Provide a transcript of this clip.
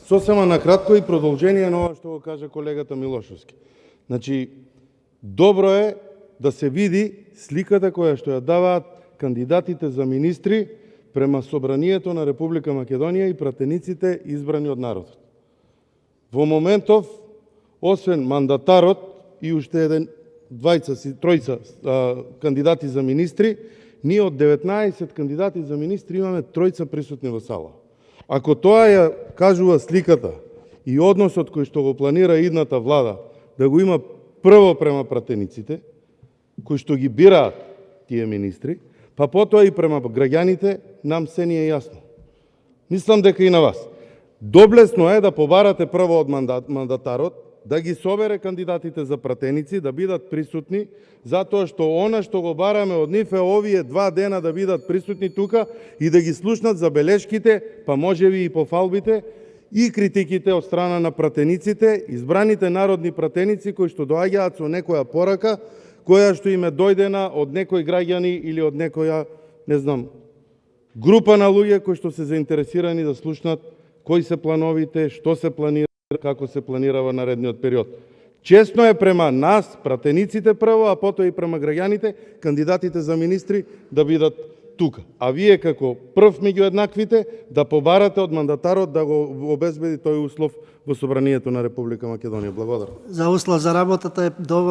Сосема накратко и продолжение на ова што го кажа колегата Милошовски. Значи, добро е да се види сликата која што ја даваат кандидатите за министри према Собранието на Република Македонија и пратениците избрани од народот. Во моментов, освен мандатарот и уште тројца кандидати за министри, ние од 19 кандидати за министри имаме тројца присутни во сала. Ако тоа ја кажува сликата и односот кој што го планира идната влада да го има прво према пратениците, кои што ги бираат тие министри, па потоа и према граѓаните, нам се ни е јасно. Мислам дека и на вас. Доблесно е да побарате прво од мандатарот, да ги собере кандидатите за пратеници, да бидат присутни, затоа што она што го бараме од нив е овие 2 дена да бидат присутни тука и да ги слушнат забелешките, па можеби и пофалбите и критиките од страна на пратениците, избраните народни пратеници кои што доаѓаат со некоја порака, која што им е дојдена од некои граѓани или од некоја, не знам, група на луѓе кои што се заинтересирани да слушнат кои се плановите, што се планира, како се планира во наредниот период. Честно е према нас, пратениците прво, а потоа и према граѓаните, кандидатите за министри да бидат тука. А вие како прв меѓу еднаквите да побарате од мандатарот да го обезбеди тој услов во Собранието на Република Македонија. Благодарам. За услов за работата е доволно